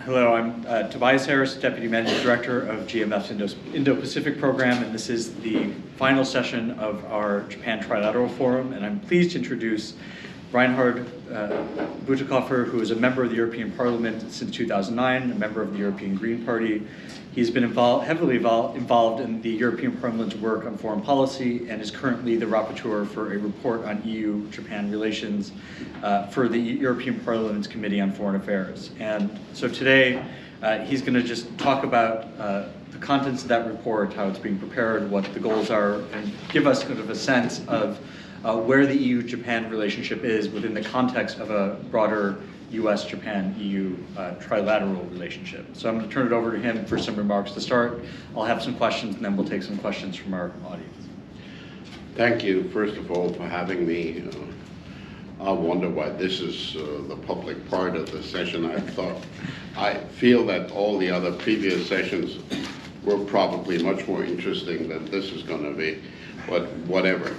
Hello, I'm Tobias Harris, Deputy Managing Director of GMF's Indo-Pacific Program, and this is the final session of our Japan Trilateral Forum, and I'm pleased to introduce Reinhard Bütikofer, who is a member of the European Parliament since 2009, a member of the European Green Party. He's been heavily involved in the European Parliament's work on foreign policy and is currently the rapporteur for a report on EU-Japan relations for the European Parliament's Committee on Foreign Affairs. And so today, he's going to just talk about the contents of that report, how it's being prepared, what the goals are, and give us kind of a sense of where the EU-Japan relationship is within the context of a broader US-Japan-EU trilateral relationship. So I'm going to turn it over to him for some remarks to start. I'll have some questions, and then we'll take some questions from our audience. Thank you, first of all, for having me. I wonder why this is the public part of the session. I feel that all the other previous sessions were probably much more interesting than this is going to be, but whatever.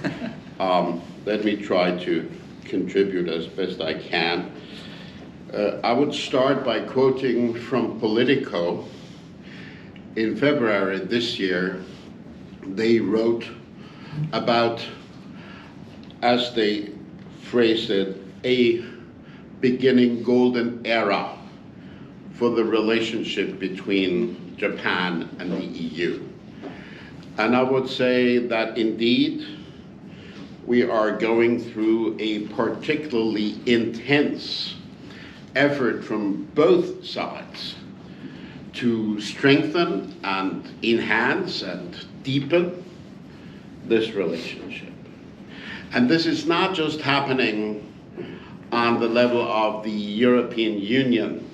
Let me try to contribute as best I can. I would start by quoting from Politico. In February this year, they wrote about, as they phrased it, a beginning golden era for the relationship between Japan and the EU. And I would say that indeed, we are going through a particularly intense effort from both sides to strengthen and enhance and deepen this relationship. And this is not just happening on the level of the European Union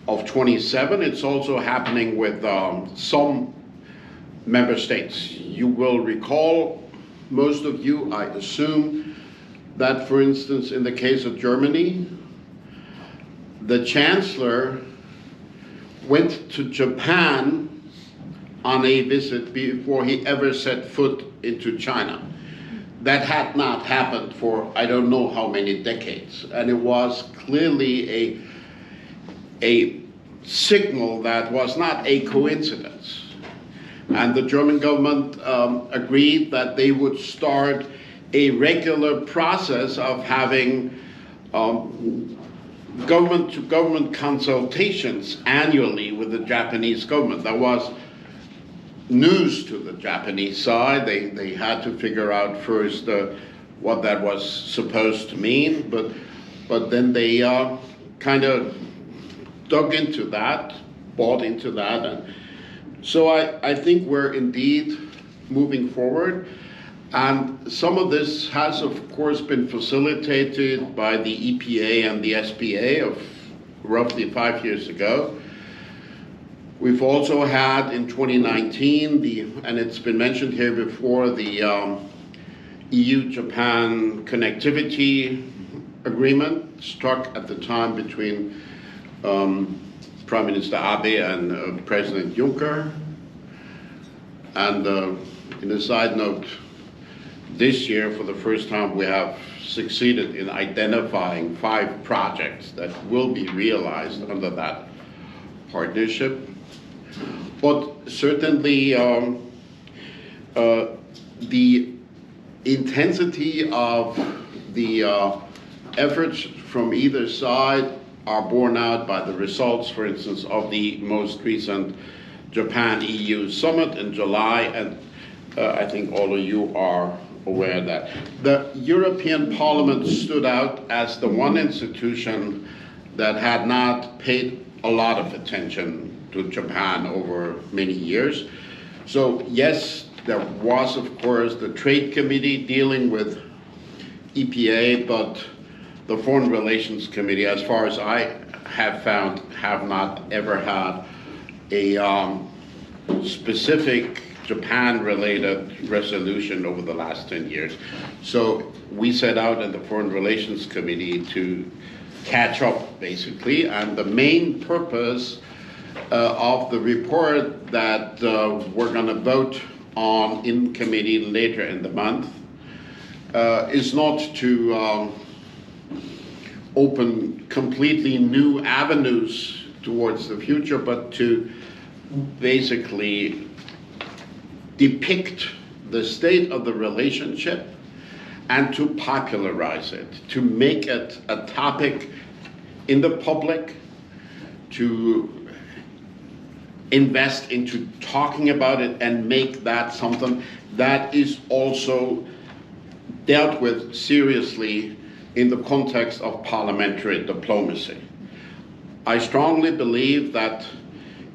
of 27, it's also happening with some member states. You will recall, most of you, I assume, that for instance, in the case of Germany, the Chancellor went to Japan on a visit before he ever set foot into China. That had not happened for I don't know how many decades, and it was clearly a signal that was not a coincidence. And the German government agreed that they would start a regular process of having government-to-government consultations annually with the Japanese government. That was news to the Japanese side. They had to figure out first what that was supposed to mean, but then they kind of dug into that, bought into that. And so I think we're indeed moving forward. And some of this has, of course, been facilitated by the EPA and the SPA of roughly 5 years ago. We've also had in 2019, and it's been mentioned here before, the EU-Japan connectivity agreement struck at the time between Prime Minister Abe and President Juncker. And in a side note, this year, for the first time, we have succeeded in identifying 5 projects that will be realized under that partnership. But certainly, the intensity of the efforts from either side are borne out by the results, for instance, of the most recent Japan-EU summit in July, and I think all of you are aware of that. The European Parliament stood out as the one institution that had not paid a lot of attention to Japan over many years. So yes, there was, of course, the Trade Committee dealing with EPA, but the Foreign Relations Committee, as far as I have found, have not ever had a specific Japan-related resolution over the last 10 years. So we set out in the Foreign Relations Committee to catch up, basically, and the main purpose of the report that we're going to vote on in committee later in the month is not to open completely new avenues towards the future, but to basically depict the state of the relationship and to popularize it, to make it a topic in the public, to invest into talking about it and make that something that is also dealt with seriously in the context of parliamentary diplomacy. I strongly believe that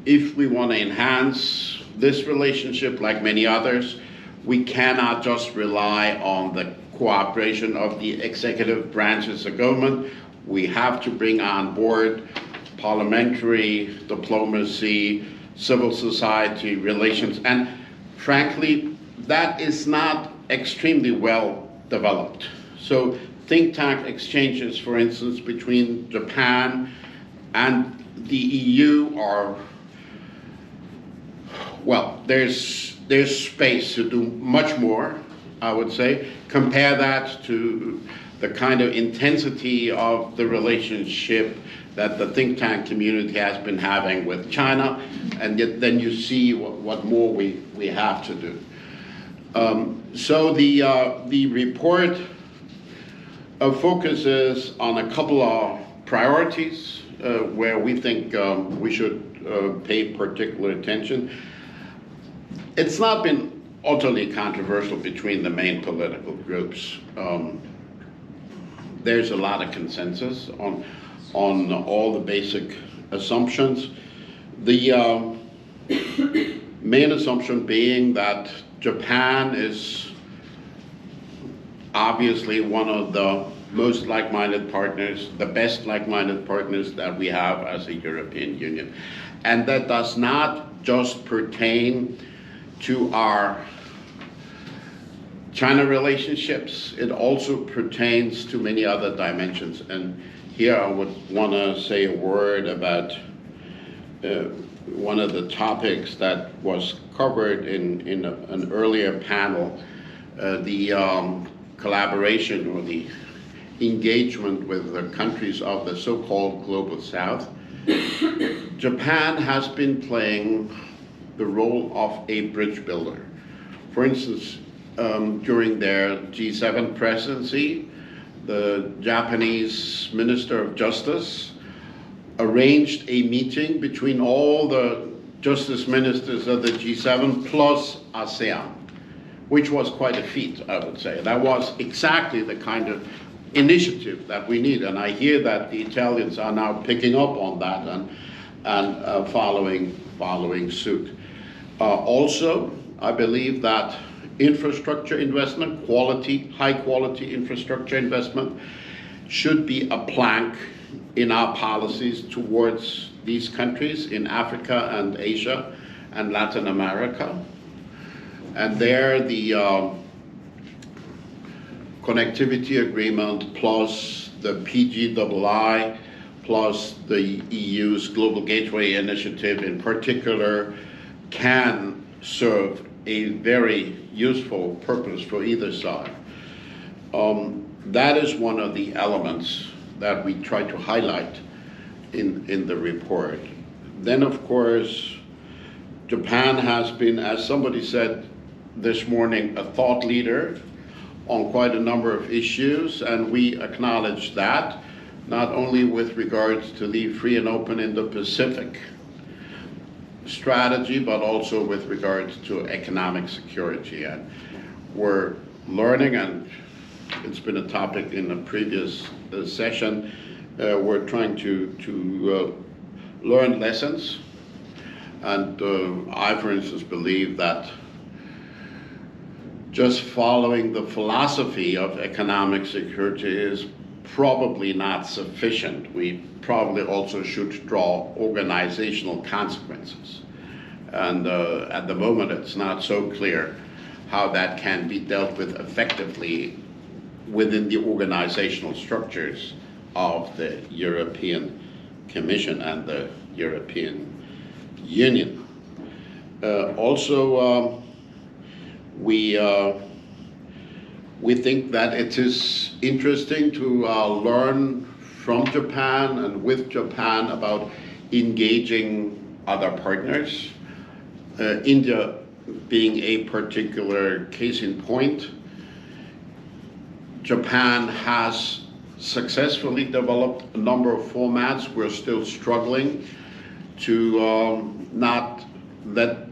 if we want to enhance this relationship, like many others, we cannot just rely on the cooperation of the executive branches of government. We have to bring on board parliamentary diplomacy, civil society relations, and frankly, that is not extremely well developed. So think tank exchanges, for instance, between Japan and the EU are, well, there's space to do much more, I would say. Compare that to the kind of intensity of the relationship that the think tank community has been having with China, and yet then you see what more we have to do. So the report focuses on a couple of priorities where we think we should pay particular attention. It's not been utterly controversial between the main political groups. There's a lot of consensus on all the basic assumptions. The main assumption being that Japan is obviously one of the most like-minded partners, the best like-minded partners that we have as a European Union. And that does not just pertain to our China relationships, it also pertains to many other dimensions. And here I would want to say a word about one of the topics that was covered in an earlier panel, the collaboration or the engagement with the countries of the so-called Global South. Japan has been playing the role of a bridge builder. For instance, during their G7 presidency, the Japanese Minister of Justice arranged a meeting between all the justice ministers of the G7 plus ASEAN, which was quite a feat, I would say. That was exactly the kind of initiative that we need, and I hear that the Italians are now picking up on that and following suit. Also, I believe that infrastructure investment, high quality infrastructure investment, should be a plank in our policies towards these countries in Africa and Asia and Latin America. And there the connectivity agreement plus the PGII plus the EU's Global Gateway Initiative in particular can serve a very useful purpose for either side. That is one of the elements that we try to highlight in the report. Then, of course, Japan has been, as somebody said this morning, a thought leader on quite a number of issues, and we acknowledge that, not only with regards to the free and open Indo-Pacific strategy, but also with regards to economic security. And we're learning, and it's been a topic in a previous session, we're trying to learn lessons. And I, for instance, believe that just following the philosophy of economic security is probably not sufficient. We probably also should draw organizational consequences. And at the moment, it's not so clear how that can be dealt with effectively within the organizational structures of the European Commission and the European Union. Also, we think that it is interesting to learn from Japan and with Japan about engaging other partners. India being a particular case in point. Japan has successfully developed a number of formats. We're still struggling to not let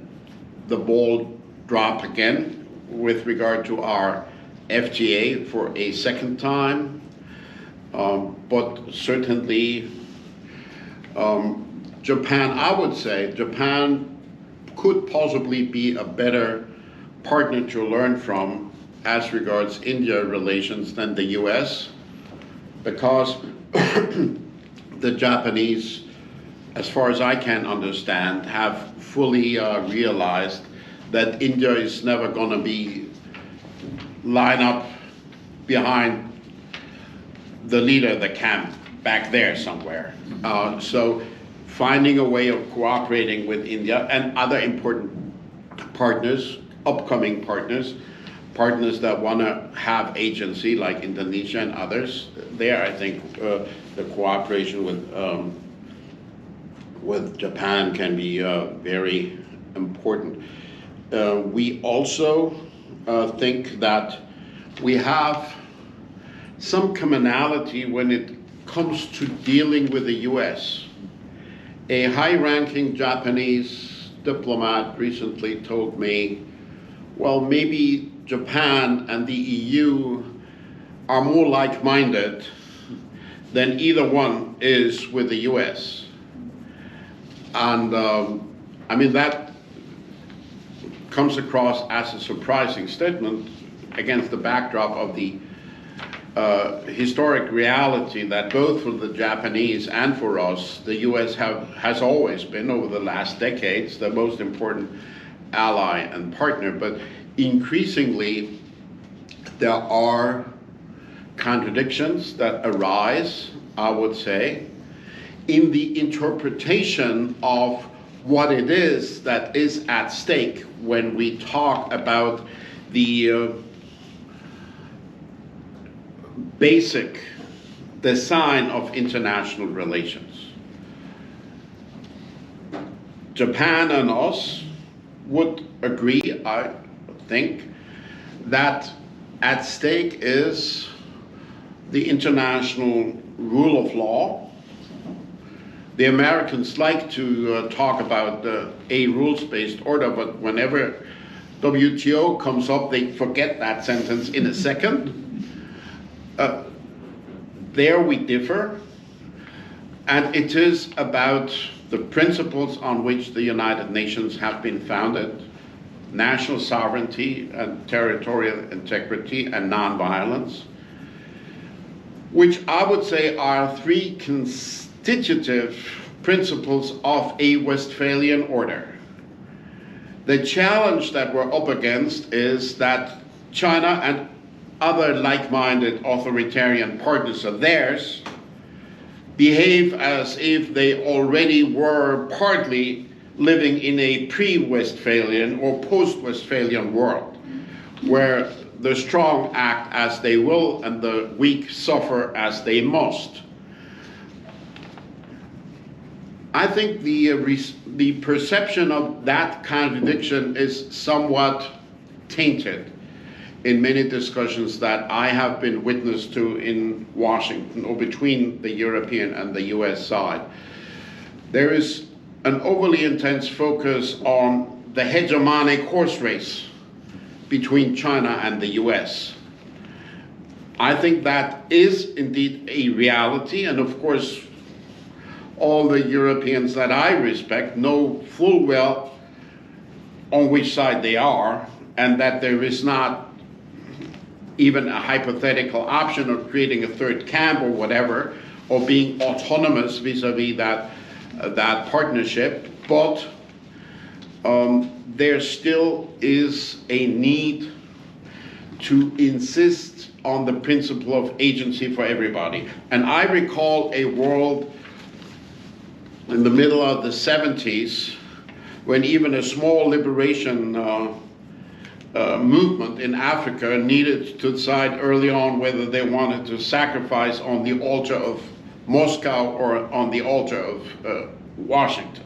the ball drop again with regard to our FTA for a second time. But certainly Japan, I would say, Japan could possibly be a better partner to learn from as regards India relations than the US, because the Japanese, as far as I can understand, have fully realized that India is never going to be line up behind the leader of the camp back there somewhere. So finding a way of cooperating with India and other important partners, upcoming partners that want to have agency like Indonesia and others, there I think the cooperation with Japan can be very important. We also think that we have some commonality when it comes to dealing with the US. A high-ranking Japanese diplomat recently told me, well, maybe Japan and the EU are more like-minded than either one is with the US. And I mean, that comes across as a surprising statement against the backdrop of the historic reality that both for the Japanese and for us, the US has always been, over the last decades, the most important ally and partner. But increasingly, there are contradictions that arise, I would say, in the interpretation of what it is that is at stake when we talk about the basic design of international relations. Japan and us would agree, I think, that at stake is the international rule of law. The Americans like to talk about a rules-based order, but whenever WTO comes up, they forget that sentence in a second. There we differ, and it is about the principles on which the United Nations have been founded: national sovereignty and territorial integrity and nonviolence, which I would say are three constitutive principles of a Westphalian order. The challenge that we're up against is that China and other like-minded authoritarian partners of theirs behave as if they already were partly living in a pre-Westphalian or post-Westphalian world, where the strong act as they will and the weak suffer as they must. I think the perception of that contradiction is somewhat tainted in many discussions that I have been witness to in Washington or between the European and the US side. There is an overly intense focus on the hegemonic horse race between China and the US. I think that is indeed a reality, and of course all the Europeans that I respect know full well on which side they are, and that there is not even a hypothetical option of creating a third camp or whatever, or being autonomous vis-a-vis that partnership. But there still is a need to insist on the principle of agency for everybody. And I recall a world in the middle of the 70s when even a small liberation movement in Africa needed to decide early on whether they wanted to sacrifice on the altar of Moscow or on the altar of Washington.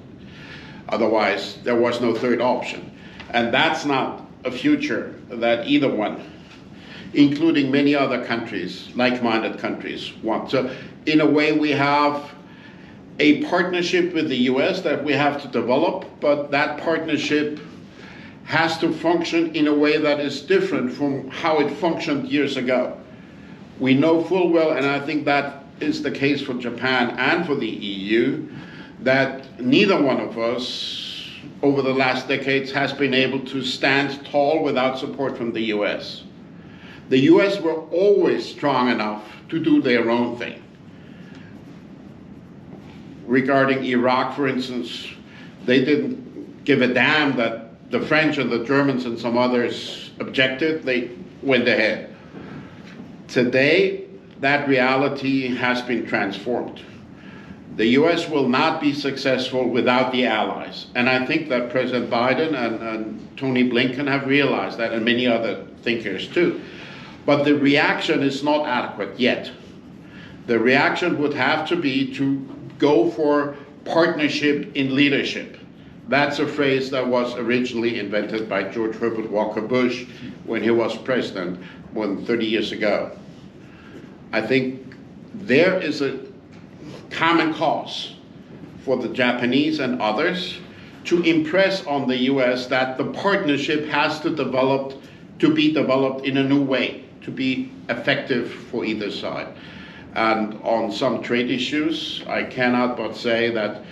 Otherwise, there was no third option. And that's not a future that either one, including many other countries, like-minded countries, want. So in a way, we have a partnership with the US that we have to develop, but that partnership has to function in a way that is different from how it functioned years ago. We know full well, and I think that is the case for Japan and for the EU, that neither one of us over the last decades has been able to stand tall without support from the US. The US were always strong enough to do their own thing. Regarding Iraq, for instance, they didn't give a damn that the French and the Germans and some others objected. They went ahead. Today, that reality has been transformed. The US will not be successful without the allies. And I think that President Biden and Tony Blinken have realized that, and many other thinkers too. But the reaction is not adequate yet. The reaction would have to be to go for partnership in leadership. That's a phrase that was originally invented by George Herbert Walker Bush when he was president more than 30 years ago. I think there is a common cause for the Japanese and others to impress on the US that the partnership has to be developed in a new way, to be effective for either side. And on some trade issues, I cannot but say that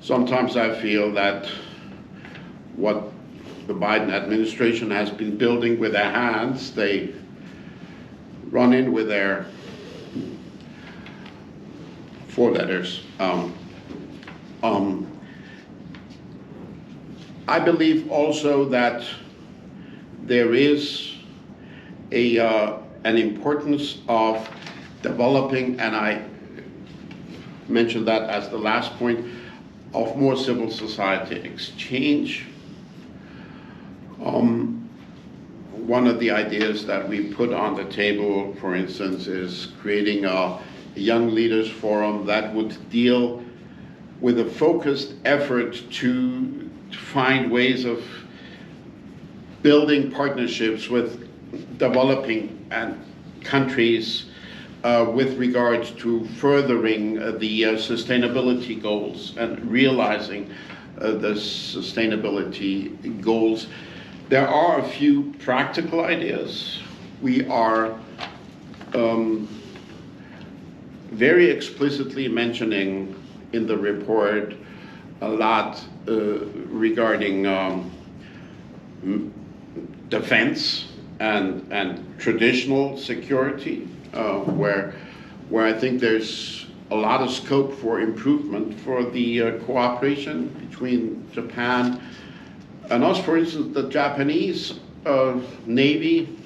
sometimes I feel that what the Biden administration has been building with their hands, they run in with their four letters. I believe also that there is an importance of developing, and I mentioned that as the last point, of more civil society exchange. One of the ideas that we put on the table, for instance, is creating a Young Leaders Forum that would deal with a focused effort to find ways of building partnerships with developing countries with regards to furthering the sustainability goals and realizing the sustainability goals. There are a few practical ideas. We are very explicitly mentioning in the report a lot regarding defense and traditional security, where I think there's a lot of scope for improvement for the cooperation between Japan and us. For instance, the Japanese Navy,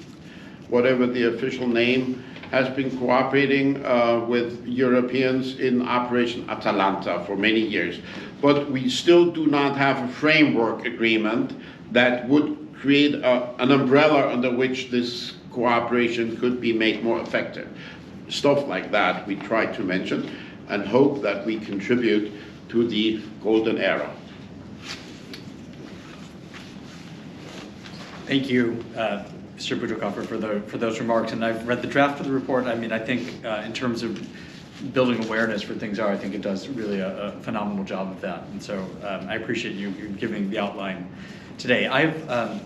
whatever the official name, has been cooperating with Europeans in Operation Atalanta for many years. But we still do not have a framework agreement that would create an umbrella under which this cooperation could be made more effective. Stuff like that we try to mention and hope that we contribute to the golden era. Thank you, Mr. Butokofer, for those remarks. And I've read the draft of the report. I mean, I think in terms of building awareness for things I think it does really a phenomenal job of that. And so I appreciate you giving the outline today. I have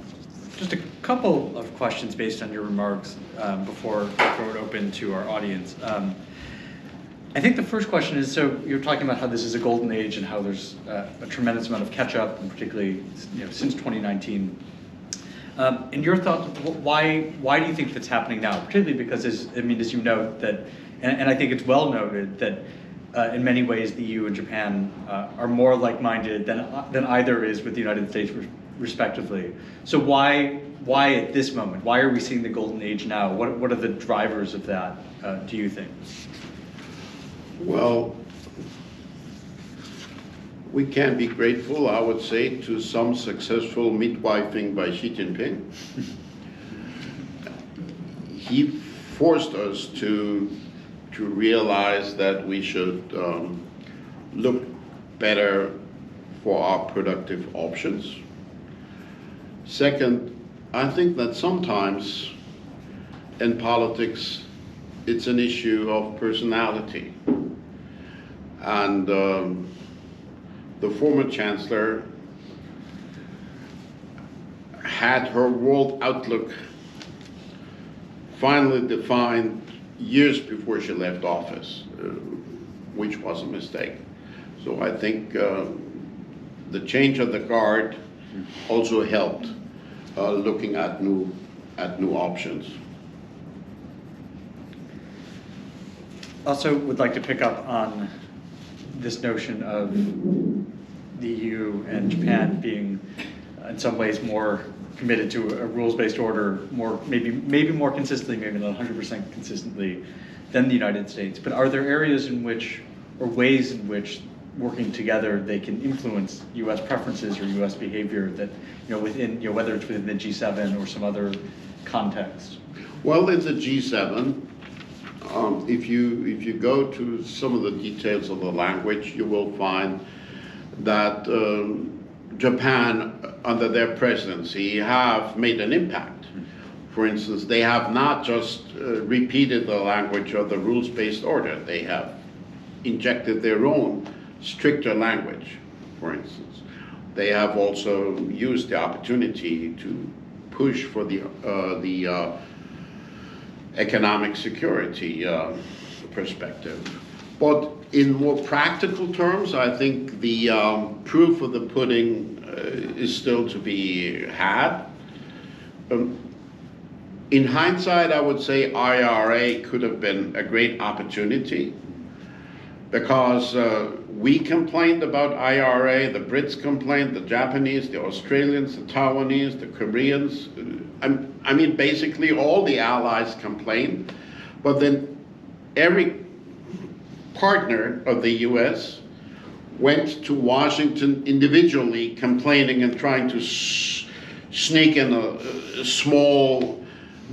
just a couple of questions based on your remarks before I throw it open to our audience. I think the first question is, so you're talking about how this is a golden age and how there's a tremendous amount of catch-up, and particularly since 2019. In your thoughts, why do you think that's happening now? Particularly because, as you note that, and I think it's well noted that in many ways the EU and Japan are more like-minded than either is with the United States, respectively. So why at this moment? Why are we seeing the golden age now? What are the drivers of that, do you think? Well, we can be grateful, I would say, to some successful midwifing by Xi Jinping. He forced us to realize that we should look better for our productive options. Second, I think that sometimes in politics it's an issue of personality. And the former chancellor had her world outlook finally defined years before she left office, which was a mistake. So I think the change of the guard also helped looking at new options. Also would like to pick up on this notion of the EU and Japan being in some ways more committed to a rules-based order, maybe more consistently, maybe not 100% consistently than the United States. But are there areas in which, or ways in which working together they can influence U.S. preferences or U.S. behavior that, within, whether it's within the G7 or some other context? Well, in the G7, if you go to some of the details of the language, you will find that Japan, under their presidency, have made an impact. For instance, they have not just repeated the language of the rules-based order, they have injected their own stricter language, for instance. They have also used the opportunity to push for the economic security perspective. But in more practical terms, I think the proof of the pudding is still to be had. In hindsight, I would say IRA could have been a great opportunity because we complained about IRA, the Brits complained, the Japanese, the Australians, the Taiwanese, the Koreans. I mean, basically all the allies complained, but then every partner of the US went to Washington individually complaining and trying to sneak in a small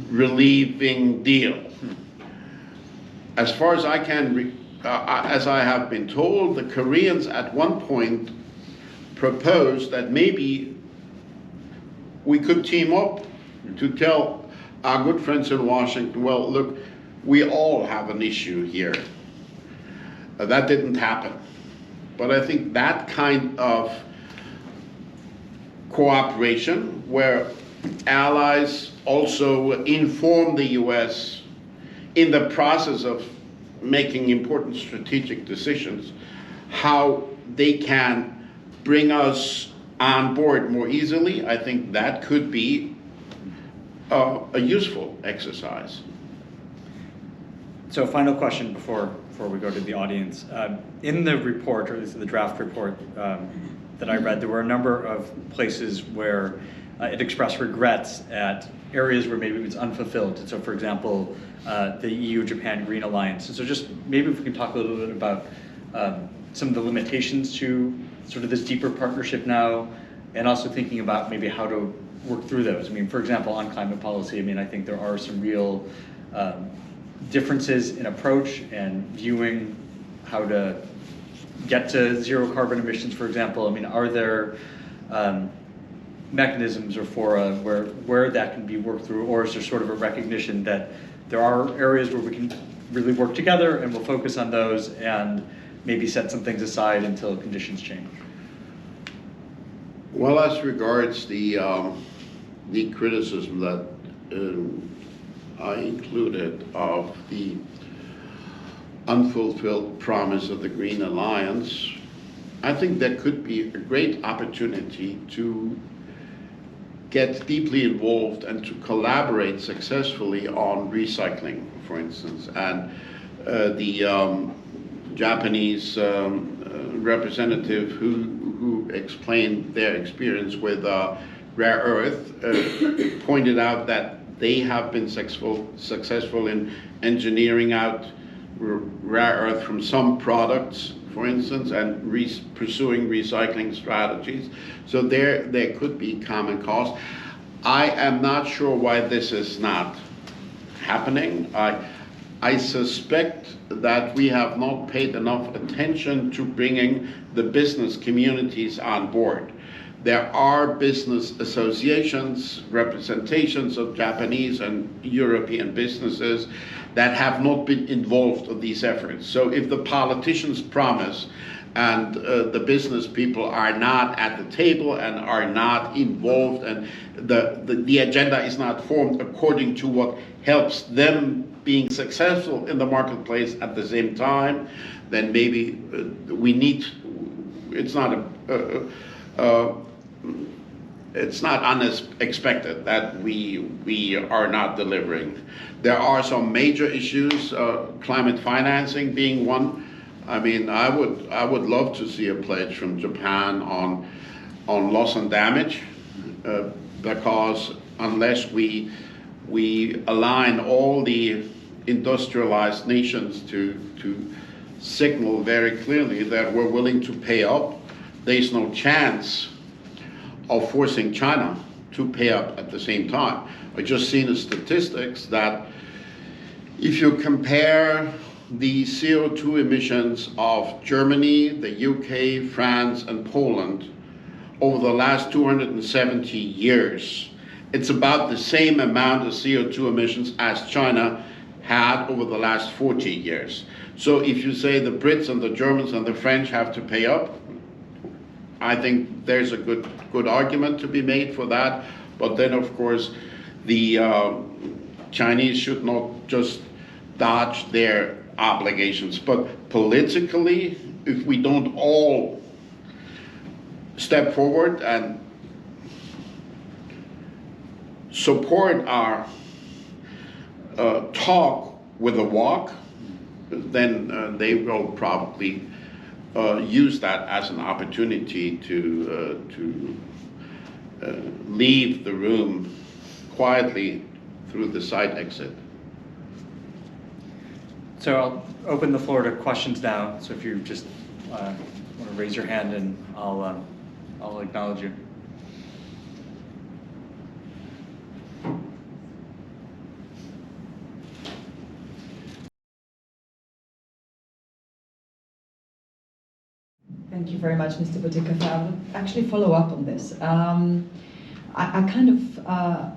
relieving deal. As far as I can, as I have been told, the Koreans at one point proposed that maybe we could team up to tell our good friends in Washington, well, look, we all have an issue here. That didn't happen. But I think that kind of cooperation, where allies also inform the US in the process of making important strategic decisions, how they can bring us on board more easily, I think that could be a useful exercise. So final question before we go to the audience. In the report, or at least the draft report that I read, there were a number of places where it expressed regrets at areas where maybe it was unfulfilled. And so, for example, the EU-Japan Green Alliance. And so just maybe if we can talk a little bit about some of the limitations to sort of this deeper partnership now, and also thinking about maybe how to work through those. I mean, for example, on climate policy, I mean, I think there are some real differences in approach and viewing how to get to zero carbon emissions, for example. I mean, are there mechanisms or fora where that can be worked through, or is there sort of a recognition that there are areas where we can really work together and we'll focus on those and maybe set some things aside until conditions change? Well, as regards the criticism that I included of the unfulfilled promise of the Green Alliance, I think that could be a great opportunity to get deeply involved and to collaborate successfully on recycling, for instance. And the Japanese representative who explained their experience with rare earth pointed out that they have been successful in engineering out rare earth from some products, for instance, and pursuing recycling strategies. So there could be common cause. I am not sure why this is not happening. I suspect that we have not paid enough attention to bringing the business communities on board. There are business associations, representations of Japanese and European businesses that have not been involved in these efforts. So if the politicians promise and the business people are not at the table and are not involved, and the agenda is not formed according to what helps them being successful in the marketplace at the same time, then maybe we need, it's not it's not unexpected that we are not delivering. There are some major issues, climate financing being one. I mean, I would love to see a pledge from Japan on loss and damage, because unless we align all the industrialized nations to signal very clearly that we're willing to pay up, there's no chance of forcing China to pay up at the same time. I just seen the statistics that if you compare the CO2 emissions of Germany, the UK, France, and Poland over the last 270 years, it's about the same amount of CO2 emissions as China had over the last 40 years. So if you say the Brits and the Germans and the French have to pay up, I think there's a good argument to be made for that. But then, of course, the Chinese should not just dodge their obligations. But politically, if we don't all step forward and support our talk with a walk, then they will probably use that as an opportunity to leave the room quietly through the side exit. So I'll open the floor to questions now. So if you just want to raise your hand, and I'll acknowledge you. Thank you very much, Mr. Butikov. I would actually follow up on this. I kind of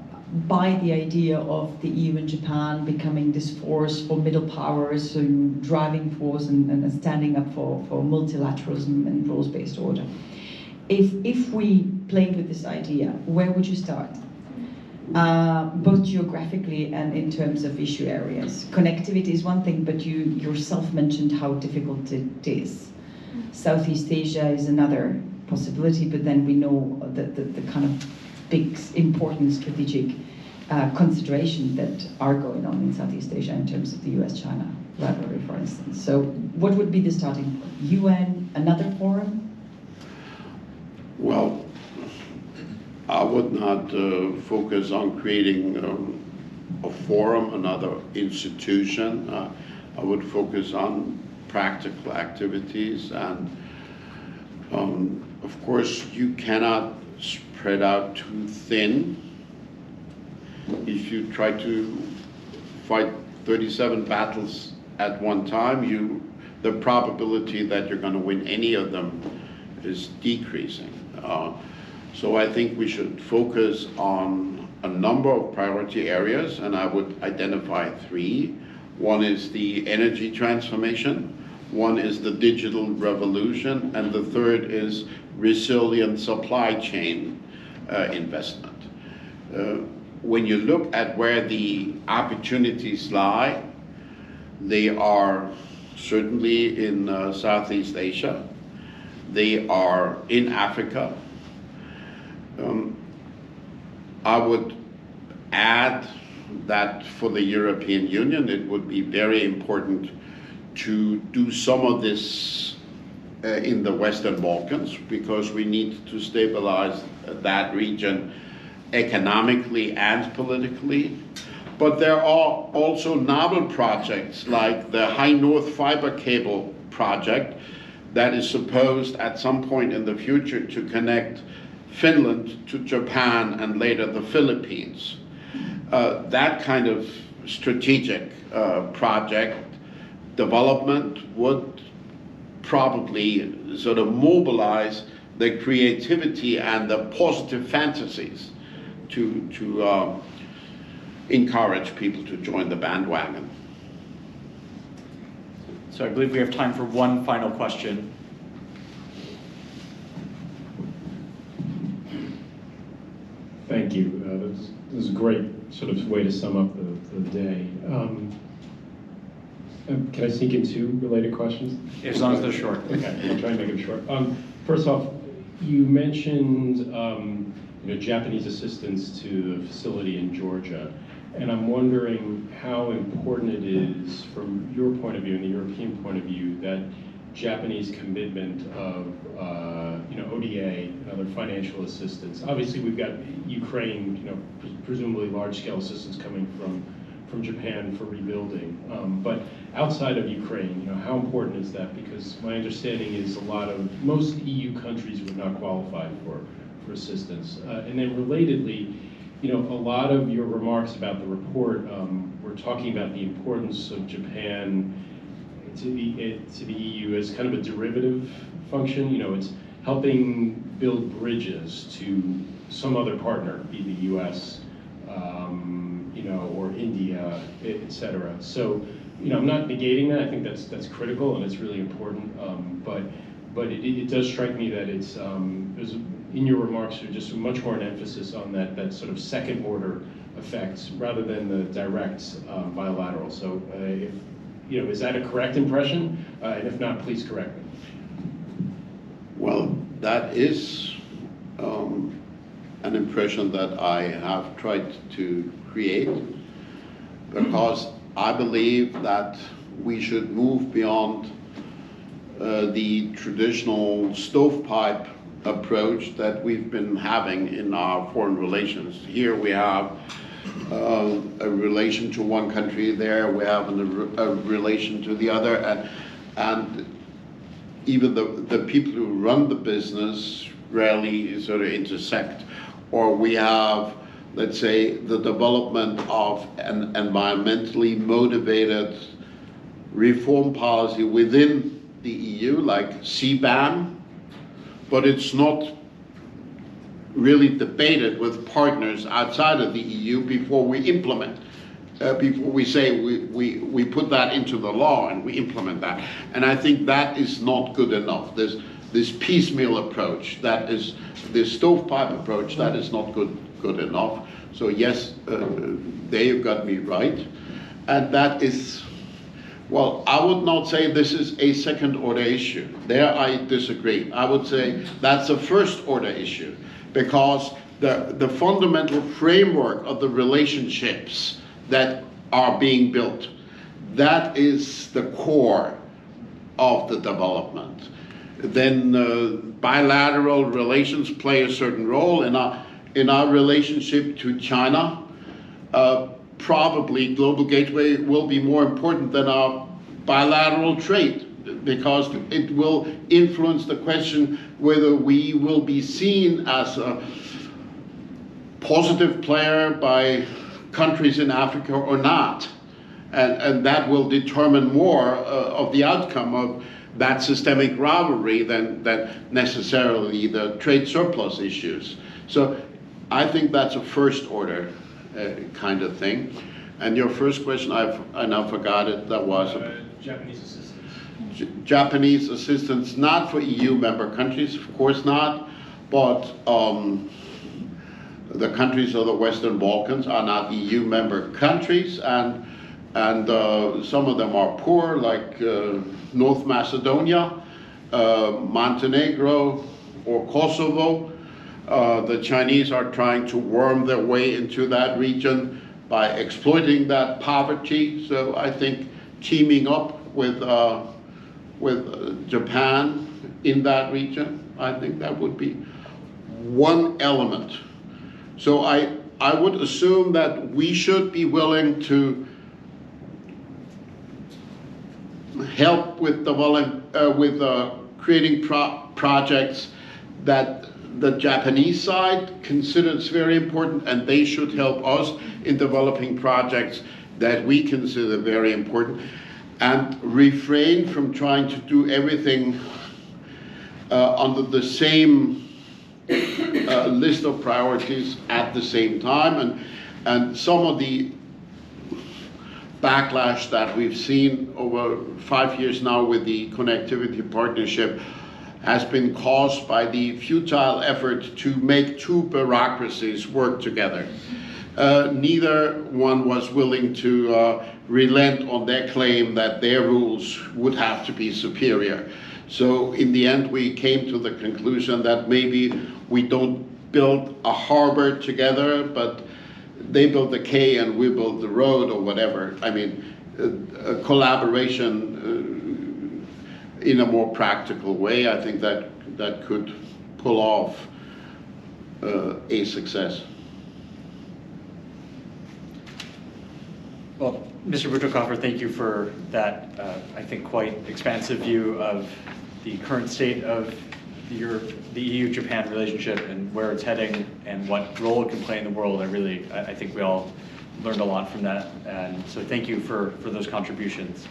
buy the idea of the EU and Japan becoming this force for middle powers, driving force and standing up for multilateralism and rules-based order. If we played with this idea, where would you start? Both geographically and in terms of issue areas. Connectivity is one thing, but you yourself mentioned how difficult it is. Southeast Asia is another possibility, but then we know that the kind of big, important strategic consideration that are going on in Southeast Asia in terms of the US-China rivalry, for instance. So what would be the starting point? UN, another forum? Well, I would not focus on creating a forum, another institution. I would focus on practical activities, and of course you cannot spread out too thin. If you try to fight 37 battles at one time, the probability that you're going to win any of them is decreasing. So I think we should focus on a number of priority areas, and I would identify three. One is the energy transformation, one is the digital revolution, and the third is resilient supply chain investment. When you look at where the opportunities lie, they are certainly in Southeast Asia, they are in Africa. I would add that for the European Union, it would be very important to do some of this in the Western Balkans, because we need to stabilize that region economically and politically. But there are also novel projects like the High North Fiber Cable project that is supposed at some point in the future to connect Finland to Japan and later the Philippines. That kind of strategic project development would probably sort of mobilize the creativity and the positive fantasies to encourage people to join the bandwagon. So I believe we have time for one final question. Thank you. This is a great sort of way to sum up the day. Can I sneak in two related questions? As long as they're short. Okay, I'll try and make them short. First off, you mentioned Japanese assistance to the facility in Georgia, and I'm wondering how important it is from your point of view and the European point of view that Japanese commitment of ODA and other financial assistance. Obviously, we've got Ukraine, presumably large-scale assistance coming from Japan for rebuilding. But outside of Ukraine, how important is that? Because my understanding is most EU countries would not qualify for assistance. And then relatedly, a lot of your remarks about the report were talking about the importance of Japan to the EU as kind of a derivative function. It's helping build bridges to some other partner, be the US, or India, et cetera. So, I'm not negating that. I think that's critical and it's really important. But it does strike me that it's in your remarks there's just much more an emphasis on that sort of second order effects rather than the direct bilateral. So, is that a correct impression? And if not, please correct me. Well, that is an impression that I have tried to create, because I believe that we should move beyond the traditional stovepipe approach that we've been having in our foreign relations. Here we have a relation to one country, there we have a relation to the other, and even the people who run the business rarely sort of intersect. Or we have, let's say, the development of an environmentally motivated reform policy within the EU, like CBAM, but it's not really debated with partners outside of the EU before we implement, before we say we put that into the law and we implement that. And I think that is not good enough. This piecemeal approach, that is this stovepipe approach, that is not good enough. So yes, there you've got me right. And that is, well, I would not say this is a second order issue. There I disagree. I would say that's a first order issue, because the fundamental framework of the relationships that are being built, that is the core of the development. Then bilateral relations play a certain role in our relationship to China. Probably Global Gateway will be more important than our bilateral trade, because it will influence the question whether we will be seen as a positive player by countries in Africa or not. And that will determine more of the outcome of that systemic rivalry than necessarily the trade surplus issues. So I think that's a first order kind of thing. And your first question, I now forgot it, that was Japanese assistance. Japanese assistance, not for EU member countries, of course not, but the countries of the Western Balkans are not EU member countries, and some of them are poor, like North Macedonia, Montenegro, or Kosovo. The Chinese are trying to worm their way into that region by exploiting that poverty. So I think teaming up with Japan in that region, I think that would be one element. So I would assume that we should be willing to help with creating projects that the Japanese side considers very important, and they should help us in developing projects that we consider very important, and refrain from trying to do everything under the same list of priorities at the same time. And some of the backlash that we've seen over 5 years now with the connectivity partnership has been caused by the futile effort to make two bureaucracies work together. Neither one was willing to relent on their claim that their rules would have to be superior. So in the end, we came to the conclusion that maybe we don't build a harbor together, but they build the quay and we build the road, or whatever. I mean, a collaboration in a more practical way, I think that could pull off a success. Well, Mr. Butterkoffer, thank you for that, I think, quite expansive view of the current state of the EU-Japan relationship and where it's heading and what role it can play in the world. I think we all learned a lot from that, and so thank you for those contributions.